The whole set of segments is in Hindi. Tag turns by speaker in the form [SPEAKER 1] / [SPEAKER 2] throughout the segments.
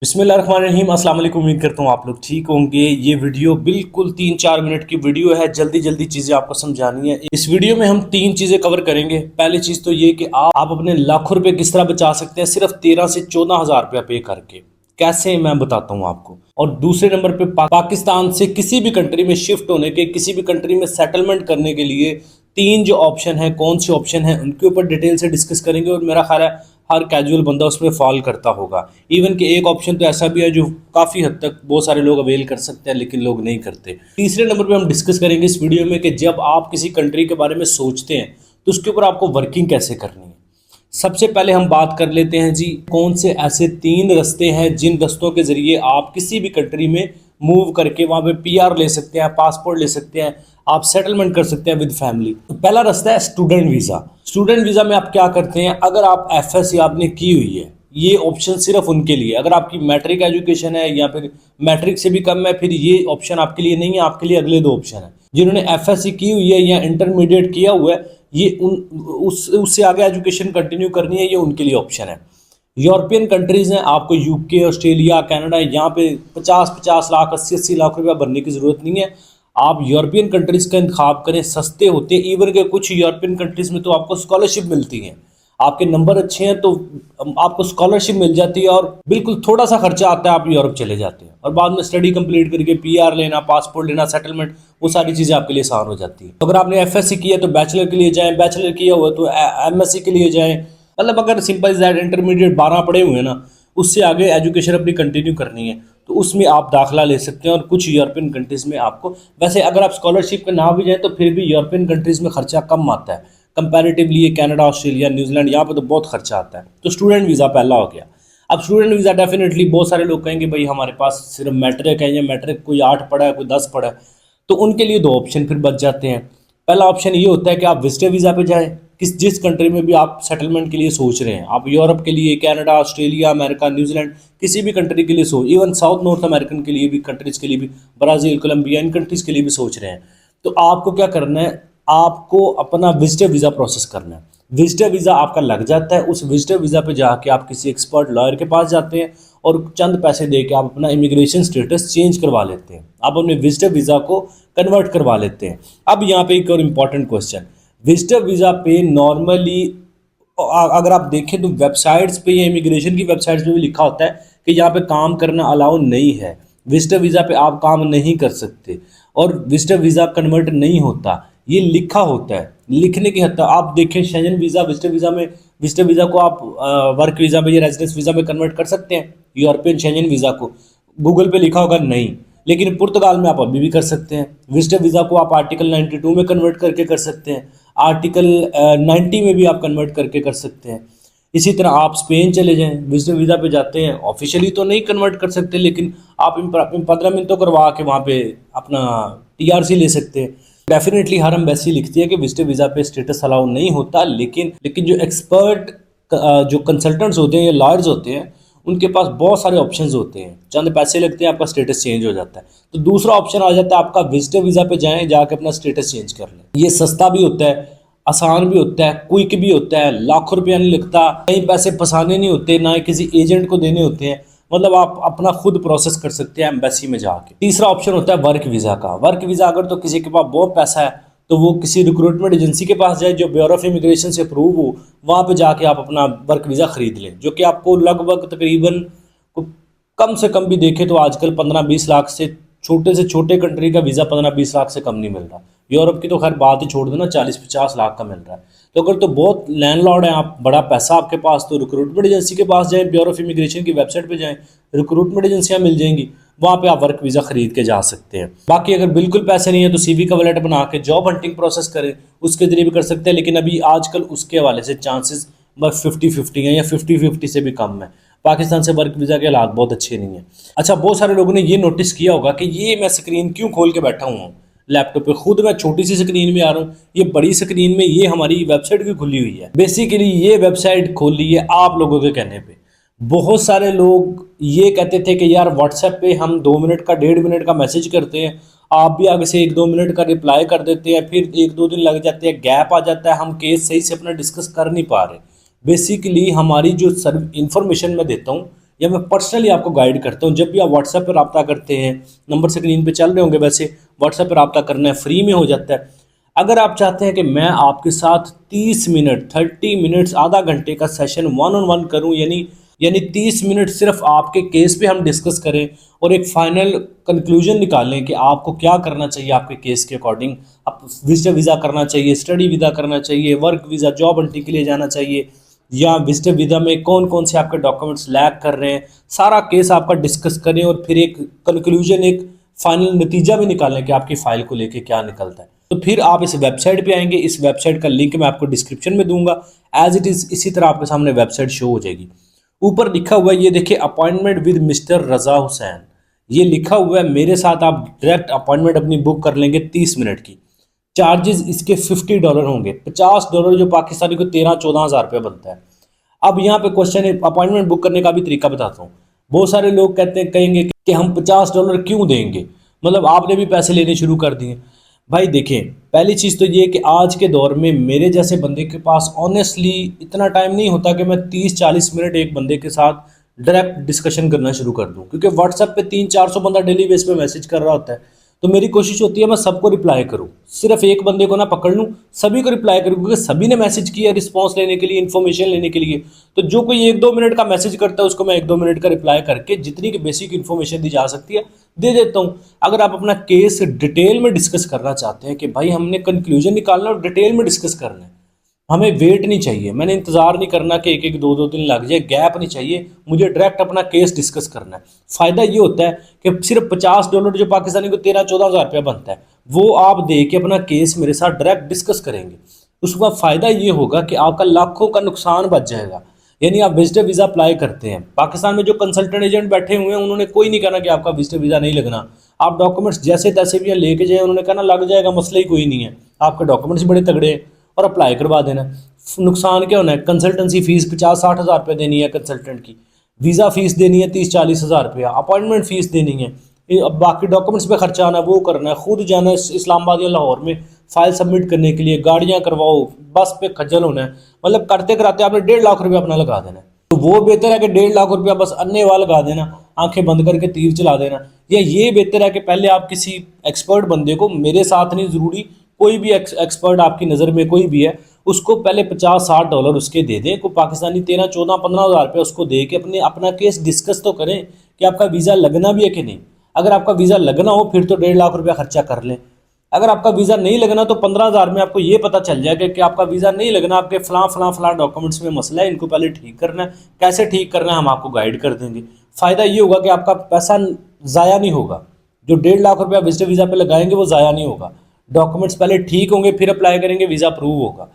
[SPEAKER 1] बिस्मिल्लाहिर्रहमानिर्रहीम। अस्सलाम वालेकुम। उम्मीद करता हूँ आप लोग ठीक होंगे। ये वीडियो बिल्कुल 3-4 मिनट की वीडियो है। जल्दी जल्दी चीज़ें आपको समझानी है। इस वीडियो में हम 3 चीज़ें कवर करेंगे। पहली चीज़ तो ये कि आप अपने लाखों रुपए किस तरह बचा सकते हैं सिर्फ 13 से 14 हज़ार रुपया पे करके। कैसे, मैं बताता हूँ आपको। और दूसरे नंबर पे पाकिस्तान से किसी भी कंट्री में शिफ्ट होने के, किसी भी कंट्री में सेटलमेंट करने के लिए 3 जो ऑप्शन है, कौन से ऑप्शन है, उनके ऊपर डिटेल से डिस्कस करेंगे। और मेरा ख्याल है हर कैजुअल बंदा उसमें फॉल करता होगा। इवन कि एक ऑप्शन तो ऐसा भी है जो काफ़ी हद तक बहुत सारे लोग अवेल कर सकते हैं, लेकिन लोग नहीं करते। तीसरे नंबर पे हम डिस्कस करेंगे इस वीडियो में कि जब आप किसी कंट्री के बारे में सोचते हैं तो उसके ऊपर आपको वर्किंग कैसे करनी है। सबसे पहले हम बात कर लेते हैं जी, कौन से ऐसे 3 रास्ते हैं जिन रास्तों के ज़रिए आप किसी भी कंट्री में मूव करके वहाँ पे पीआर ले सकते हैं, पासपोर्ट ले सकते हैं, आप सेटलमेंट कर सकते हैं विद फैमिली। तो पहला रास्ता है स्टूडेंट वीज़ा। स्टूडेंट वीज़ा में आप क्या करते हैं, अगर आप एफएससी आपने की हुई है, ये ऑप्शन सिर्फ उनके लिए। अगर आपकी मैट्रिक एजुकेशन है या फिर मैट्रिक से भी कम है, फिर ये ऑप्शन आपके लिए नहीं है। आपके लिए अगले 2 ऑप्शन है। जिन्होंने एफएससी की हुई है या इंटरमीडिएट किया हुआ है, ये उससे आगे एजुकेशन कंटिन्यू करनी है, ये उनके लिए ऑप्शन है। यूरोपियन कंट्रीज़ हैं, आपको यूके, ऑस्ट्रेलिया, कनाडा, यहाँ पे 50-50 लाख, 80-80 लाख रुपया भरने की ज़रूरत नहीं है। आप यूरोपियन कंट्रीज़ का इंतखाब करें, सस्ते होते हैं। इवन के कुछ यूरोपियन कंट्रीज़ में तो आपको स्कॉलरशिप मिलती है। आपके नंबर अच्छे हैं तो आपको स्कॉलरशिप मिल जाती है और बिल्कुल थोड़ा सा खर्चा आता है, आप यूरोप चले जाते हैं और बाद में स्टडी कंप्लीट करके पीआर लेना, पासपोर्ट लेना, सेटलमेंट, वो सारी चीज़ें आपके लिए आसान हो जाती है। अगर आपने एफएससी किया तो बैचलर के लिए जाएं, बैचलर किया हुआ तो एमएससी के लिए जाएं। मतलब अगर सिंपल दैट इंटरमीडिएट 12 पढ़े हुए हैं ना, उससे आगे एजुकेशन अपनी कंटिन्यू करनी है तो उसमें आप दाखिला ले सकते हैं। और कुछ यूरोपियन कंट्रीज़ में आपको, वैसे अगर आप स्कॉलरशिप पे ना भी जाएँ तो फिर भी यूरोपियन कंट्रीज़ में खर्चा कम आता है कंपैरेटिवली। ये कनाडा, ऑस्ट्रेलिया, न्यूजीलैंड, यहाँ पे तो बहुत खर्चा आता है। तो स्टूडेंट वीज़ा पहला हो गया। अब स्टूडेंट वीज़ा डेफिनेटली बहुत सारे लोग कहेंगे भाई हमारे पास सिर्फ मैट्रिक है, या मैट्रिक कोई 8 पढ़ा है, कोई 10 पढ़ा है, तो उनके लिए 2 ऑप्शन फिर बच जाते हैं। पहला ऑप्शन ये होता है कि आप विजिटर वीज़ा पे जाएं, जिस कंट्री में भी आप सेटलमेंट के लिए सोच रहे हैं। आप यूरोप के लिए, कनाडा, ऑस्ट्रेलिया, अमेरिका, न्यूजीलैंड, किसी भी कंट्री के लिए इवन साउथ नॉर्थ अमेरिकन के लिए भी, कंट्रीज़ के लिए भी, ब्राज़ील, कोलंबिया, इन कंट्रीज़ के लिए भी सोच रहे हैं। तो आपको क्या करना है, आपको अपना विजिटर वीज़ा प्रोसेस करना है। विजिटर वीज़ा आपका लग जाता है। उस विजिटर वीज़ा पे जाके आप किसी एक्सपर्ट लॉयर के पास जाते हैं और चंद पैसे दे के आप अपना इमिग्रेशन स्टेटस चेंज करवा लेते हैं। आप अपने विजिटर वीज़ा को कन्वर्ट करवा लेते हैं। अब यहाँ पे एक और इम्पॉर्टेंट क्वेश्चन, विजिटर वीज़ा पे नॉर्मली अगर आप देखें तो वेबसाइट्स पे या इमिग्रेशन की वेबसाइट्स पे भी लिखा होता है कि यहाँ पे काम करना अलाउ नहीं है। विजिटर वीज़ा पे आप काम नहीं कर सकते और विजिटर वीज़ा कन्वर्ट नहीं होता, ये लिखा होता है। लिखने की हद तक आप देखें, शेंजन वीज़ा, विजिटर वीज़ा में, विजिटर वीज़ा को आप वर्क वीज़ा में या रेजिडेंस वीज़ा में कन्वर्ट कर सकते हैं। यूरोपियन शेंजन वीज़ा को गूगल पे लिखा होगा नहीं, लेकिन पुर्तगाल में आप अभी भी कर सकते हैं। विजिटर वीज़ा को आप आर्टिकल 92 में कन्वर्ट करके कर सकते हैं, आर्टिकल 90 में भी आप कन्वर्ट करके कर सकते हैं। इसी तरह आप स्पेन चले जाएं, विजिटर वीज़ा पे जाते हैं, ऑफिशियली तो नहीं कन्वर्ट कर सकते, लेकिन आप इन 15 मिनटों करवा के वहाँ पे अपना टीआरसी ले सकते हैं। डेफिनेटली हर एम्बेसी लिखती है कि विजिटर वीज़ा पे स्टेटस अलाउ नहीं होता, लेकिन जो एक्सपर्ट, जो कंसल्टेंट्स होते हैं या लॉयर्स होते हैं, उनके पास बहुत सारे ऑप्शंस होते हैं। चंद पैसे लगते हैं, आपका स्टेटस चेंज हो जाता है। तो दूसरा ऑप्शन आ जाता है आपका, विजिटर वीज़ा पे जाएं, जाके अपना स्टेटस चेंज कर लें। ये सस्ता भी होता है, आसान भी होता है, क्विक भी होता है, लाखों रुपया नहीं लगता, कहीं पैसे फंसाने नहीं होते, ना ही किसी एजेंट को देने होते हैं। मतलब आप अपना खुद प्रोसेस कर सकते हैं एम्बेसी में जाके। तीसरा ऑप्शन होता है वर्क वीज़ा का। वर्क वीज़ा अगर तो किसी के पास बहुत पैसा है तो वो किसी रिक्रूटमेंट एजेंसी के पास जाए जो ब्यूरो ऑफ इमिग्रेशन से अप्रूव हो, वहाँ पे जाके आप अपना वर्क वीज़ा ख़रीद लें, जो कि आपको लगभग तकरीबन कम से कम भी देखें तो आजकल 15-20 लाख से छोटे कंट्री का वीज़ा 15-20 लाख से कम नहीं मिल रहा। यूरोप की तो खैर बात ही छोड़ दो ना, 40-50 लाख का मिल रहा है। तो अगर तो बहुत लैंडलॉर्ड है आप, बड़ा पैसा आपके पास, तो रिक्रूटमेंट एजेंसी के पास जाएं, ब्यूरो ऑफ इमिग्रेशन की वेबसाइट पे जाएं, रिक्रूटमेंट एजेंसियां मिल जाएंगी, वहाँ पे आप वर्क वीज़ा खरीद के जा सकते हैं। बाकी अगर बिल्कुल पैसे नहीं है तो सीवी कवलेट बना के जॉब हंटिंग प्रोसेस करें, उसके जरिए भी कर सकते हैं। लेकिन अभी आजकल उसके हवाले से चांसेस बस 50-50 हैं या 50-50 से भी कम है। पाकिस्तान से वर्क वीज़ा के हालात बहुत अच्छे नहीं हैं। अच्छा, बहुत सारे लोगों ने ये नोटिस किया होगा कि ये मैं स्क्रीन क्यों खोल के बैठा हूँ लैपटॉप पे, खुद मैं छोटी सी स्क्रीन में आ रहा हूँ, ये बड़ी स्क्रीन में ये हमारी वेबसाइट की खुली हुई है। बेसिकली ये वेबसाइट खोली है आप लोगों के कहने पे। बहुत सारे लोग ये कहते थे कि यार व्हाट्सएप पे हम 2 मिनट का, 1.5 मिनट का मैसेज करते हैं, आप भी आगे से 1-2 मिनट का रिप्लाई कर देते हैं, फिर 1-2 दिन लग जाते हैं, गैप आ जाता है, हम केस सही से अपना डिस्कस कर नहीं पा रहे। बेसिकली हमारी जो सर्व इन्फॉर्मेशन मैं देता हूँ, या मैं पर्सनली आपको गाइड करता हूँ। जब भी आप व्हाट्सएप पर रब्ता करते हैं, नंबर स्क्रीन पे चल रहे होंगे, वैसे व्हाट्सएप पर रब्ता करना है, फ्री में हो जाता है। अगर आप चाहते हैं कि मैं आपके साथ 30 मिनट 30 मिनट्स आधा घंटे का सेशन वन ऑन वन करूं, यानी 30 मिनट सिर्फ आपके केस पे हम डिस्कस करें और एक फाइनल कंक्लूजन निकालें कि आपको क्या करना चाहिए आपके केस के अकॉर्डिंग। आप विजिटर वीज़ा करना चाहिए, स्टडी वीज़ा करना चाहिए, वर्क वीज़ा जॉब हंटिंग के लिए जाना चाहिए, या विजिटर वीज़ा में कौन कौन से आपके डॉक्यूमेंट्स लैक कर रहे हैं, सारा केस आपका डिस्कस करें और फिर एक कंक्लूजन, एक फाइनल नतीजा भी निकालें कि आपकी फ़ाइल को लेके क्या निकलता है। तो फिर आप इस वेबसाइट पे आएंगे। इस वेबसाइट का लिंक मैं आपको डिस्क्रिप्शन में दूंगा। एज इट इज़ इसी तरह आपके सामने वेबसाइट शो हो जाएगी। ऊपर लिखा हुआ है, ये देखिए, अपॉइंटमेंट विद मिस्टर रज़ा हुसैन, ये लिखा हुआ है। मेरे साथ आप डायरेक्ट अपॉइंटमेंट अपनी बुक कर लेंगे 30 मिनट की। चार्जेस इसके $50 होंगे, $50 जो पाकिस्तानी को 13-14 हज़ार रुपये बनता है। अब यहाँ पे क्वेश्चन है, अपॉइंटमेंट बुक करने का भी तरीका बताता हूँ। बहुत सारे लोग कहेंगे कि हम $50 क्यों देंगे, मतलब आपने भी पैसे लेने शुरू कर दिए। भाई देखें, पहली चीज़ तो ये कि आज के दौर में मेरे जैसे बंदे के पास ऑनेस्टली इतना टाइम नहीं होता कि मैं 30-40 मिनट एक बंदे के साथ डायरेक्ट डिस्कशन करना शुरू कर दूं, क्योंकि व्हाट्सएप पे 300-400 बंदा डेली बेस पे मैसेज कर रहा होता है। तो मेरी कोशिश होती है मैं सबको रिप्लाई करूं, सिर्फ एक बंदे को ना पकड़ लूं, सभी को रिप्लाई करूं, क्योंकि सभी ने मैसेज किया रिस्पांस लेने के लिए, इन्फॉर्मेशन लेने के लिए। तो जो कोई 1-2 मिनट का मैसेज करता है उसको मैं 1-2 मिनट का रिप्लाई करके जितनी की बेसिक इन्फॉर्मेशन दी जा सकती है दे देता हूं। अगर आप अपना केस डिटेल में डिस्कस करना चाहते हैं कि भाई हमने कंक्लूजन निकालना और डिटेल में डिस्कस करना है, हमें वेट नहीं चाहिए, मैंने इंतज़ार नहीं करना कि एक एक 2-2 दिन लग जाए, गैप नहीं चाहिए, मुझे डायरेक्ट अपना केस डिस्कस करना है। फ़ायदा ये होता है कि सिर्फ $50 जो पाकिस्तानी को 13-14 हज़ार रुपया बनता है, वो आप दे के अपना केस मेरे साथ डायरेक्ट डिस्कस करेंगे। उसका फ़ायदा ये होगा कि आपका लाखों का नुकसान बच जाएगा। यानी आप विजिटर वीज़ा अप्लाई करते हैं, पाकिस्तान में जो कंसल्टेंट एजेंट बैठे हुए हैं उन्होंने कोई नहीं कहना कि आपका विजिटर वीज़ा नहीं लगना। आप डॉक्यूमेंट्स जैसे तैसे भी लेके जाए, उन्होंने कहना लग जाएगा, मसला ही कोई नहीं है, आपके डॉक्यूमेंट्स बड़े तगड़े हैं और अप्लाई करवा देना। नुकसान क्या होना है, कंसल्टेंसी फीस 50-60 हज़ार रुपये देनी है कंसल्टेंट की, वीज़ा फीस देनी है 30-40 हज़ार रुपया, अपॉइंटमेंट फीस देनी है, अब बाकी डॉक्यूमेंट्स पे खर्चा आना, वो करना है, खुद जाना है इस्लामाबाद या लाहौर में फाइल सबमिट करने के लिए, गाड़ियाँ करवाओ, बस पे खज्जल होना है, मतलब करते कराते आपने 1.5 लाख रुपया अपना लगा देना है। तो वो बेहतर है कि 1.5 लाख रुपया बस अन्य वाल लगा देना, आंखें बंद करके तीर चला देना, या ये बेहतर है कि पहले आप किसी एक्सपर्ट बंदे को, मेरे साथ नहीं ज़रूरी, कोई भी एक्सपर्ट आपकी नज़र में कोई भी है, उसको पहले $50-60 उसके दे दें, को पाकिस्तानी 13-14-15 हज़ार रुपये उसको दे के अपना केस डिस्कस तो करें कि आपका वीज़ा लगना भी है कि नहीं। अगर आपका वीज़ा लगना हो फिर तो 1.5 लाख रुपया खर्चा कर लें। अगर आपका वीज़ा नहीं लगना तो 15 हज़ार में आपको ये पता चल जाएगा कि आपका वीज़ा नहीं लगना, आपके फलां डॉक्यूमेंट्स में मसला है, इनको पहले ठीक करना है। कैसे ठीक करना है हम आपको गाइड कर देंगे। फ़ायदा ये होगा कि आपका पैसा ज़ाया नहीं होगा, जो 1.5 लाख रुपया विजिटर वीज़ा पे लगाएंगे वो ज़ाया नहीं होगा। डॉक्यूमेंट्स पहले ठीक होंगे, फिर अप्लाई करेंगे, वीज़ा अप्रूव होगा।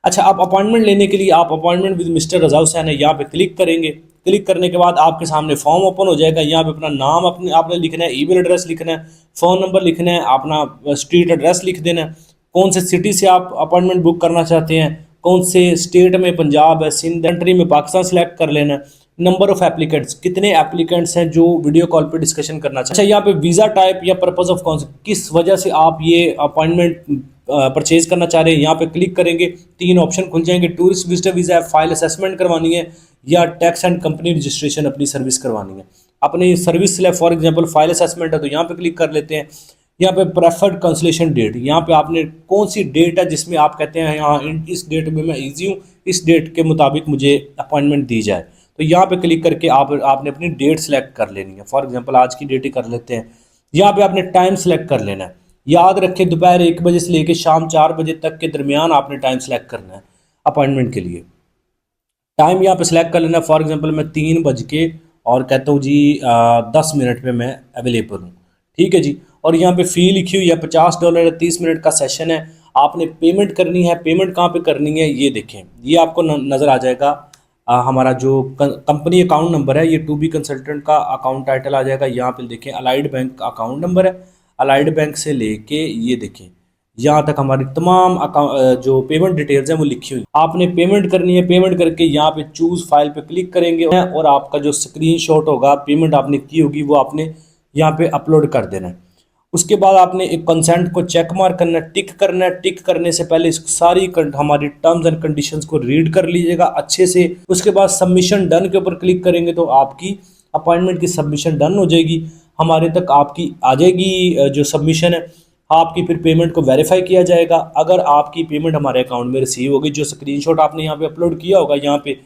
[SPEAKER 1] अच्छा, आप अपॉइंटमेंट लेने के लिए आप अपॉइंटमेंट विद मिस्टर रज़ा हुसैन है यहाँ पे क्लिक करेंगे। क्लिक करने के बाद आपके सामने फॉर्म ओपन हो जाएगा। यहाँ पे अपना नाम आपने लिखना है, ईमेल एड्रेस लिखना है, फ़ोन नंबर लिखना है, अपना स्ट्रीट एड्रेस लिख देना है, कौन से सिटी से आप अपॉइंटमेंट बुक करना चाहते हैं, कौन से स्टेट में, पंजाब है, सिंध, कंट्री में, पाकिस्तान सेलेक्ट कर लेना है, नंबर ऑफ एप्लीकेंट्स, कितने एप्लीकेंट्स हैं जो वीडियो कॉल पे डिस्कशन करना चाहते हैं। अच्छा, यहाँ पे वीज़ा टाइप या पर्पस ऑफ कौन, किस वजह से आप ये अपॉइंटमेंट परचेज करना चाह रहे हैं, यहाँ पे क्लिक करेंगे, 3 ऑप्शन खुल जाएंगे। टूरिस्ट विजिटर वीज़ा है, फाइल असेसमेंट करवानी है, या टैक्स एंड कंपनी रजिस्ट्रेशन अपनी सर्विस करवानी है। अपनी सर्विस से फॉर एग्जांपल फाइल असेसमेंट है तो यहाँ पे क्लिक कर लेते हैं। यहाँ पे प्रेफर्ड कैंसिलेशन डेट, यहाँ पे आपने कौन सी डेट है जिसमें आप कहते हैं यहाँ इस डेट में मैं ईजी हूँ, इस डेट के मुताबिक मुझे अपॉइंटमेंट दी जाए, तो यहाँ पे क्लिक करके आपने अपनी डेट सेलेक्ट कर लेनी है। फॉर एग्जांपल आज की डेट ही कर लेते हैं। यहाँ पे आपने टाइम सेलेक्ट कर लेना है। याद रखें, दोपहर 1 बजे से लेकर शाम 4 बजे तक के दरमियान आपने टाइम सेलेक्ट करना है अपॉइंटमेंट के लिए। टाइम यहाँ पे सेलेक्ट कर लेना है। फॉर एग्जांपल मैं 3 बज के और कहता हूँ जी 10 मिनट में मैं अवेलेबल हूँ, ठीक है जी। और यहाँ पे फ़ी लिखी हुई है, $50 है, 30 मिनट का सेशन है। आपने पेमेंट करनी है, पेमेंट कहाँ पे करनी है ये देखें, ये आपको नज़र आ जाएगा। हमारा जो कंपनी अकाउंट नंबर है, ये टू बी कंसल्टेंट का अकाउंट टाइटल आ जाएगा। यहाँ पे देखें अलाइड बैंक का अकाउंट नंबर है, अलाइड बैंक से लेके ये देखें यहाँ तक हमारी तमाम अकाउंट जो पेमेंट डिटेल्स हैं वो लिखी हुई। आपने पेमेंट करनी है, पेमेंट करके यहाँ पे चूज़ फाइल पे क्लिक करेंगे और आपका जो स्क्रीनशॉट होगा पेमेंट आपने की होगी वो आपने यहाँ पे अपलोड कर देना है। उसके बाद आपने एक कंसेंट को चेक मार्क करना है, टिक करना है। टिक करने से पहले इस सारी हमारी टर्म्स एंड कंडीशंस को रीड कर लीजिएगा अच्छे से। उसके बाद सबमिशन डन के ऊपर क्लिक करेंगे तो आपकी अपॉइंटमेंट की सबमिशन डन हो जाएगी, हमारे तक आपकी आ जाएगी जो सबमिशन है, आपकी फिर पेमेंट को वेरीफाई किया जाएगा। अगर आपकी पेमेंट हमारे अकाउंट में रिसीव होगी, जो स्क्रीनशॉट आपने यहाँ पे अपलोड किया होगा यहाँ पे,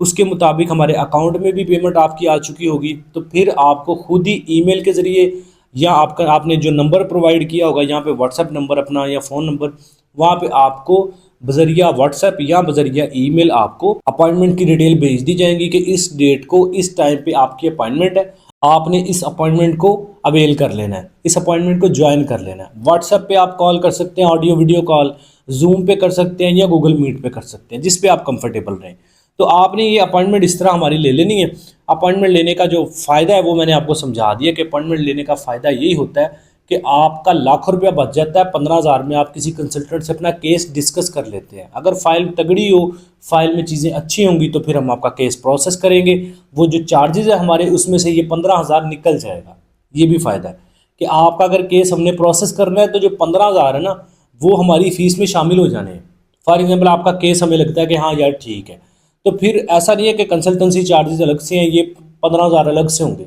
[SPEAKER 1] उसके मुताबिक हमारे अकाउंट में भी पेमेंट आपकी आ चुकी होगी, तो फिर आपको खुद ही ईमेल के ज़रिए या आपने जो नंबर प्रोवाइड किया होगा यहाँ पे व्हाट्सएप नंबर अपना या फ़ोन नंबर, वहाँ पे आपको बजरिया व्हाट्सएप या बजरिया ईमेल आपको अपॉइंटमेंट की डिटेल भेज दी जाएंगी कि इस डेट को इस टाइम पे आपकी अपॉइंटमेंट है, आपने इस अपॉइंटमेंट को अवेल कर लेना है, इस अपॉइंटमेंट को ज्वाइन कर लेना है। व्हाट्सएप पे आप कॉल कर सकते हैं, ऑडियो वीडियो कॉल, जूम पे कर सकते हैं या गूगल मीट पे कर सकते हैं, जिस पे आप कंफर्टेबल रहें। तो आपने ये अपॉइंटमेंट इस तरह हमारी ले लेनी है। अपॉइंटमेंट लेने का जो फ़ायदा है वो मैंने आपको समझा दिया कि अपॉइंटमेंट लेने का फ़ायदा यही होता है कि आपका लाखों रुपया बच जाता है। 15,000 में आप किसी कंसल्टेंट से अपना केस डिस्कस कर लेते हैं। अगर फाइल तगड़ी हो, फाइल में चीज़ें अच्छी होंगी, तो फिर हम आपका केस प्रोसेस करेंगे। वो जो चार्जेज़ है हमारे, उसमें से ये 15,000 निकल जाएगा। ये भी फ़ायदा है कि आपका अगर केस हमने प्रोसेस करना है तो जो 15,000 है ना, वो हमारी फ़ीस में शामिल हो जाने हैं। फॉर एग्जाम्पल आपका केस हमें लगता है कि हाँ यार ठीक है, तो फिर ऐसा नहीं है कि कंसल्टेंसी चार्जेस अलग से हैं, ये 15,000 अलग से होंगे।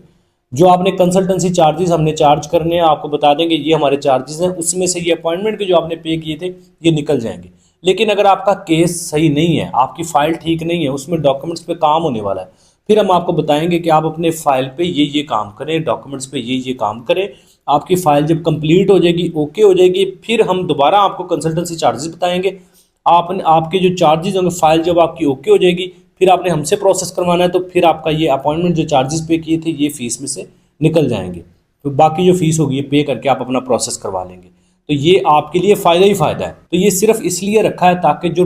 [SPEAKER 1] जो आपने कंसल्टेंसी चार्जेस हमने चार्ज करने हैं, आपको बता देंगे ये हमारे चार्जेस हैं, उसमें से ये अपॉइंटमेंट के जो आपने पे किए थे ये निकल जाएंगे। लेकिन अगर आपका केस सही नहीं है, आपकी फ़ाइल ठीक नहीं है, उसमें डॉक्यूमेंट्स पे काम होने वाला है, फिर हम आपको बताएंगे कि आप अपने फ़ाइल पे ये काम करें, डॉक्यूमेंट्स पे ये काम करें। आपकी फ़ाइल जब कंप्लीट हो जाएगी, ओके हो जाएगी, फिर हम दोबारा आपको कंसल्टेंसी चार्जेस बताएंगे। आपने आपके जो चार्जेस होंगे, फ़ाइल जब आपकी ओके हो जाएगी, फिर आपने हमसे प्रोसेस करवाना है, तो फिर आपका ये अपॉइंटमेंट जो चार्जेस पे किए थे ये फ़ीस में से निकल जाएंगे। तो बाकी जो फ़ीस होगी ये पे करके आप अपना प्रोसेस करवा लेंगे। तो ये आपके लिए फ़ायदा ही फ़ायदा है। तो ये सिर्फ इसलिए रखा है ताकि जो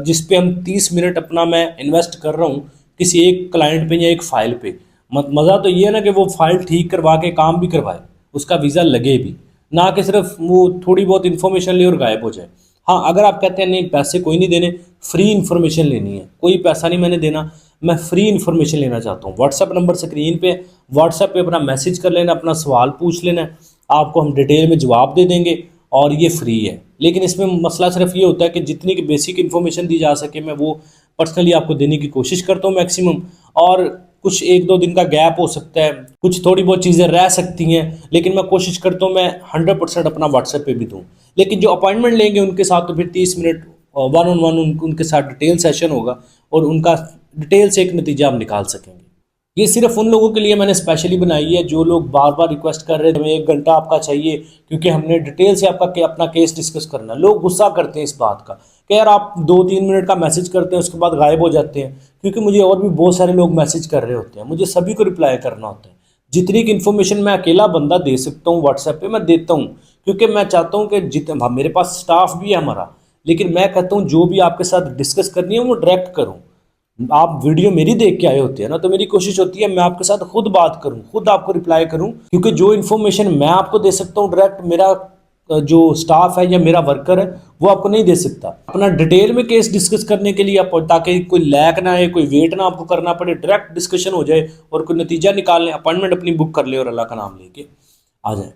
[SPEAKER 1] जिस पे हम 30 मिनट अपना मैं इन्वेस्ट कर रहा हूँ किसी एक क्लाइंट पे या एक फ़ाइल पे, मज़ा तो ये है ना कि वो फ़ाइल ठीक करवा के काम भी करवाए, उसका वीज़ा लगे भी, ना कि सिर्फ वो थोड़ी बहुत इन्फॉर्मेशन ले और गायब हो जाए। हाँ, अगर आप कहते हैं नहीं पैसे कोई नहीं देने, फ्री इन्फॉर्मेशन लेनी है, कोई पैसा नहीं मैंने देना, मैं फ्री इन्फॉर्मेशन लेना चाहता हूँ, व्हाट्सएप नंबर स्क्रीन पे, व्हाट्सएप पे अपना मैसेज कर लेना, अपना सवाल पूछ लेना है, आपको हम डिटेल में जवाब दे देंगे और ये फ्री है। लेकिन इसमें मसला सिर्फ ये होता है कि जितनी की बेसिक इन्फॉर्मेशन दी जा सके मैं वो पर्सनली आपको देने की कोशिश करता हूँ मैक्सिमम। और कुछ 1-2 दिन का गैप हो सकता है, कुछ थोड़ी बहुत चीज़ें रह सकती हैं, लेकिन मैं कोशिश करता हूँ मैं 100% अपना व्हाट्सएप पे भी दूँ। लेकिन जो अपॉइंटमेंट लेंगे उनके साथ तो फिर 30 मिनट वन ऑन वन उनके साथ डिटेल सेशन होगा और उनका डिटेल से एक नतीजा आप निकाल सकेंगे। ये सिर्फ उन लोगों के लिए मैंने स्पेशली बनाई है जो लोग बार बार रिक्वेस्ट कर रहे थे हमें 1 घंटा आपका चाहिए क्योंकि हमने डिटेल से अपना केस डिस्कस करना है। लोग गुस्सा करते हैं इस बात का कि यार आप 2-3 मिनट का मैसेज करते हैं उसके बाद गायब हो जाते हैं, क्योंकि मुझे और भी बहुत सारे लोग मैसेज कर रहे होते हैं, मुझे सभी को रिप्लाई करना होता है। जितनी की इन्फॉर्मेशन मैं अकेला बंदा दे सकता हूँ व्हाट्सएप पे मैं देता हूँ, क्योंकि मैं चाहता हूँ कि जितना मेरे पास स्टाफ भी है हमारा, लेकिन मैं कहता हूँ जो भी आपके साथ डिस्कस करनी है वो डायरेक्ट करूँ। आप वीडियो मेरी देख के आए होते हैं ना, तो मेरी कोशिश होती है मैं आपके साथ खुद बात करूं, खुद आपको रिप्लाई करूं, क्योंकि जो इन्फॉर्मेशन मैं आपको दे सकता हूं डायरेक्ट, मेरा जो स्टाफ है या मेरा वर्कर है वो आपको नहीं दे सकता। अपना डिटेल में केस डिस्कस करने के लिए आप, ताकि कोई लैक ना आए, कोई वेट ना आपको करना पड़े, डायरेक्ट डिस्कशन हो जाए और कोई नतीजा निकाल लें, अपॉइंटमेंट अपनी बुक कर ले और अल्लाह का नाम लेके आ जाए।